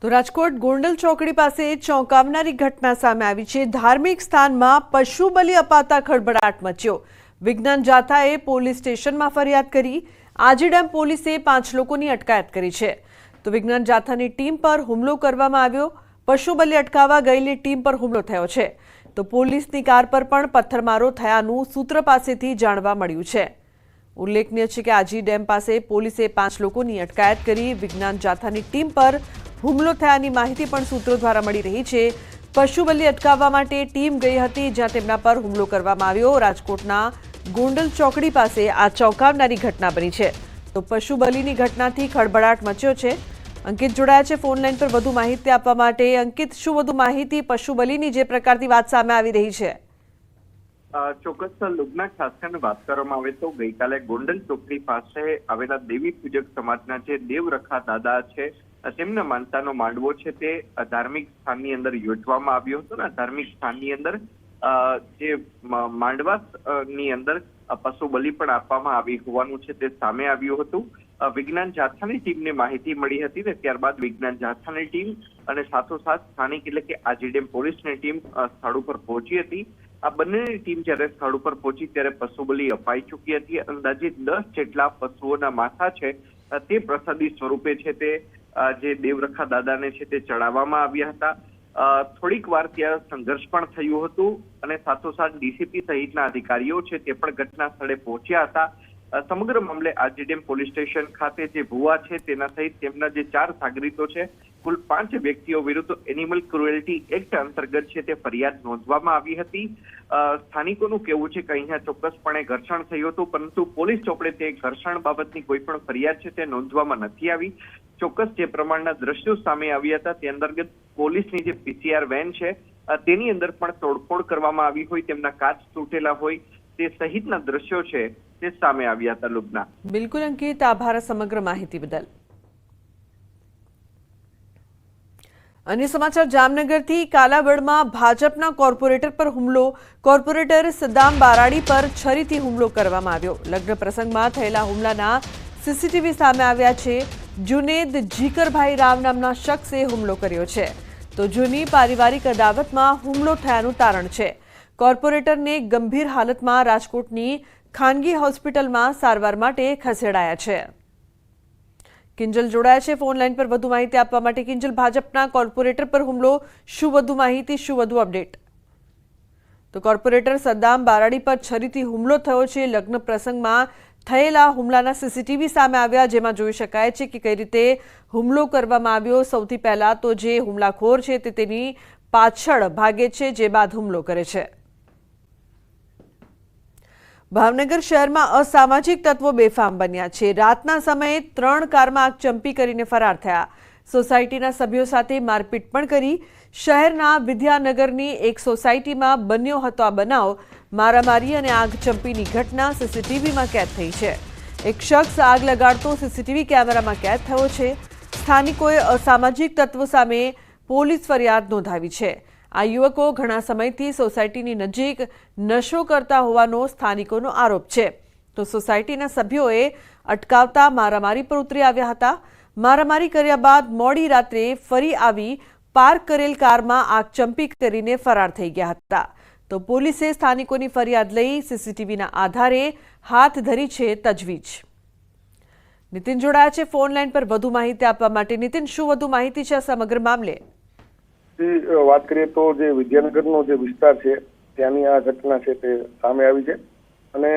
તો રાજકોટ ગોંડલ ચોકડી પાસે ચોંકાવનારી ઘટના સામે આવી છે। ધાર્મિક સ્થાનમાં પશુ બલિ અપાતા ખળભળાટ મચ્યો। વિજ્ઞાન જાથાએ પોલીસ સ્ટેશનમાં ફરિયાદ કરી। આજીડેમ પોલીસે 5 લોકોની અટકાયત કરી છે। તો વિજ્ઞાન જાથાની ટીમ પર હુમલો કરવામાં આવ્યો। પશુ બલિ અટકાવવા ગયેલી ટીમ પર હુમલો થયો છે। તો પોલીસની કાર પર પણ પથ્થરમારો થયાનું સૂત્ર પાસેથી જાણવા મળ્યું છે। ઉલ્લેખનીય છે કે આજીડેમ પાસે પોલીસે 5 લોકોની અટકાયત કરી। વિજ્ઞાન જાથાની ટીમ પર હુમલો થયાની માહિતી પણ સૂત્રો દ્વારા મળી રહી છે। પશુ બલિ અટકાવવા માટે ટીમ ગઈ હતી, જ્યાં તેમના પર હુમલો કરવામાં આવ્યો। રાજકોટના ગોંડલ ચોકડી પાસે આ ચોંકાવનારી ઘટના બની છે। તો પશુ બલિની ઘટનાથી ખળભળાટ મચ્યો છે। અંકિત જોડાયા છે ફોન લાઈન પર વધુ માહિતી આપવા માટે। અંકિત, શું વધુ માહિતી પશુ બલિની જે પ્રકારની વાત સામે આવી રહી છે? ચોક્કસ લુગના ખાસ કરીને વાત કરવામાં આવે તો ગઈકાલે ગોંડલ ચોકડી પાસે આવેલા દેવી પૂજક સમાજના જે દેવરખા દાદા છે તેમના માનતાનો માંડવો છે તે ધાર્મિક સ્થાનની અંદર યોજવામાં આવ્યો હતો। ને ધાર્મિક સ્થાનની અંદર જે માંડવા ની અંદર પશુ બલિ પણ આપવામાં આવી હોવાનું છે તે સામે આવ્યું હતું। વિજ્ઞાન જાથાની ટીમને માહિતી મળી હતી ને ત્યારબાદ વિજ્ઞાન જાથાની ટીમ અને સાથોસાથ સ્થાનિક એટલે કે આજીડેમ પોલીસની ટીમ સ્થળ ઉપર પહોંચી હતી। આ બંનેની ટીમ જ્યારે સ્થળ ઉપર પહોંચી ત્યારે પશુ બલિ અપાઈ ચૂકી હતી। અંદાજે 10 જેટલા પશુઓના માથા છે તે પ્રસાદી સ્વરૂપે છે તે જે દેવરખા દાદાને છે તે ચડાવવામાં આવ્યા હતા। થોડીક વાર ત્યાં સંઘર્ષ પણ થયું હતું અને સાથોસાથ ડીસીપી સહિતના અધિકારીઓ છે તે પણ ઘટના સ્થળે પહોંચ્યા હતા। સમગ્ર મામલે આજીડેમ પોલીસ સ્ટેશન ખાતે જે ભુવા છે તેના સહિત તેમના જે 4 સાગરીતો છે કુલ 5 વ્યક્તિઓ વિરુદ્ધ એનિમલ ક્રુએલ્ટી એક્ટ અંતર્ગત છે તે ફરિયાદ નોંધવામાં આવી હતી। સ્થાનિકોનું કહેવું છે કે અહીંયા ચોક્કસપણે ઘર્ષણ થયું હતું, પરંતુ પોલીસ ચોપડે તે ઘર્ષણ બાબતની કોઈ પણ ફરિયાદ છે તે નોંધવામાં નથી આવી। ચોક્કસ જે પ્રમાણના દ્રશ્યો સામે આવ્યા હતા તે અંતર્ગત પોલીસની જે પીસીઆર વેન છે તેની અંદર પણ તોડફોડ કરવામાં આવી હોય, તેમના કાચ તૂટેલા હોય તે સહિતના દ્રશ્યો છે તે સામે આવ્યા હતા। લુબના, બિલકુલ અંકિત, આભાર સમગ્ર માહિતી બદલ। અન્ય સમાચાર જામનગરથી કાલાવડમાં ભાજપના કોર્પોરેટર પર હુમલો। કોર્પોરેટર સદ્દામ બારાડી પર છરીથી હુમલો કરવામાં આવ્યો। લગ્ન પ્રસંગમાં થયેલા હુમલાના સીસીટીવી સામે આવ્યા છે। જુનેદ જીકરભાઈ રાવ નામના શખ્સે હુમલો કર્યો છે। તો જૂની પારિવારિક અદાવતમાં હુમલો થયાનું તારણ છે। કોર્પોરેટરને ગંભીર હાલતમાં રાજકોટની ખાનગી હોસ્પિટલમાં સારવાર માટે ખસેડાયા છે। કિંજલ જોડાયા છે ફોન લાઈન પર વધુ માહિતી આપવા માટે। કિંજલ, ભાજપના કોર્પોરેટર પર હુમલો, શું વધુ માહિતી, શું વધુ અપડેટ? તો કોર્પોરેટર સદ્દામ બારાડી પર છરીથી હુમલો થયો છે। લગ્ન પ્રસંગમાં થયેલા હુમલાના સીસીટીવી સામે આવ્યા, જેમાં જોઈ શકાય છે કે કઈ રીતે હુમલો કરવામાં આવ્યો। સૌથી પહેલા તો જે હુમલાખોર છે તે તેની પાછળ ભાગે છે, જે બાદ હુમલો કરે છે। ભાવનગર શહેરમાં અસામાજિક તત્વો બેફામ બન્યા છે। રાતના સમયે 3 કારમાં આગચંપી કરીને ફરાર થયા। સોસાયટીના સભ્યો સાથે મારપીટ પણ કરી। શહેરના વિદ્યાનગરની એક સોસાયટીમાં બન્યો હતો આ બનાવ। મારામારી અને આગચંપીની ઘટના સીસીટીવીમાં કેદ થઈ છે। એક શખ્સ આગ લગાડતો સીસીટીવી કેમેરામાં કેદ થયો છે। સ્થાનિકોએ અસામાજિક તત્વો સામે પોલીસ ફરિયાદ નોંધાવી છે। આ યુવકો ઘણા સમયથી સોસાયટીની નજીક નશો કરતા હોવાનો સ્થાનિકોનો આરોપ છે। તો સોસાયટીના સભ્યોએ અટકાવતા મારામારી પર ઉતરી આવ્યા હતા। મારામારી કર્યા બાદ મોડી રાત્રે ફરી આવી પાર્ક કરેલ કારમાં આગચંપી કરીને ફરાર થઈ ગયા હતા। તો પોલીસે સ્થાનિકોની ફરિયાદ લઈ સીસીટીવીના આધારે હાથ ધરી છે તજવીજ। નીતિન જોડાયા છે ફોન લાઈન પર વધુ માહિતી આપવા માટે। નીતિન, શું વધુ માહિતી છે આ સમગ્ર મામલે? વાત કરીએ તો જે વિદ્યાનગરનો જે વિસ્તાર છે ત્યાંની આ ઘટના છે તે સામે આવી છે। અને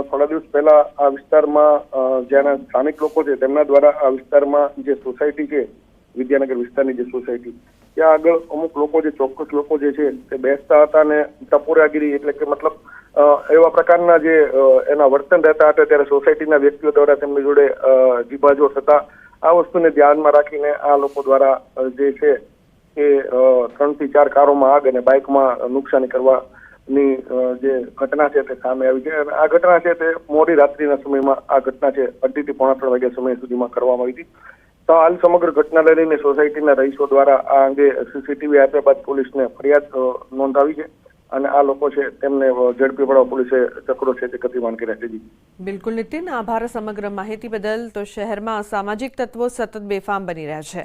થોડા દિવસ પહેલા આ વિસ્તારમાં જ્યાંના સ્થાનિક લોકો છે તેમના દ્વારા આ વિસ્તારમાં જે સોસાયટી છે, વિદ્યાનગર વિસ્તારની જે સોસાયટી, ત્યાં આગળ અમુક લોકો, જે ચોક્કસ લોકો જે છે તે બેસતા હતા અને ટપોરાગીરી એટલે કે મતલબ એવા પ્રકારના જે એના વર્તન રહેતા હતા, ત્યારે સોસાયટીના વ્યક્તિઓ દ્વારા તેમની જોડે જીબાજોડ થતા। આ વસ્તુને ધ્યાનમાં રાખીને આ લોકો દ્વારા જે છે કે 3 થી 4 કારોમાં આગ અને બાઇકમાં નુકસાની કરવાની જે ઘટના છે તે સામે આવી છે। અને આ ઘટના છે તે મોડી રાત્રિના સમયમાં આ ઘટના છે 2:30 થી 3:30 વાગ્યા સમય સુધીમાં કરવામાં આવી હતી। તો હાલ સમગ્ર ઘટનાને લઈને સોસાયટીના રહીશો દ્વારા આ અંગે સીસીટીવી આપ્યા બાદ પોલીસને ફરિયાદ નોંધાવી છે અને આ લોકો છે તેમને ઝડપી પાડવા પોલીસે ચક્રો છે તે ગતિમાન કર્યા છે। બિલકુલ નીતિન, આભાર સમગ્ર માહિતી બદલ। તો શહેરમાં અસામાજિક તત્વો સતત બેફામ બની રહ્યા છે।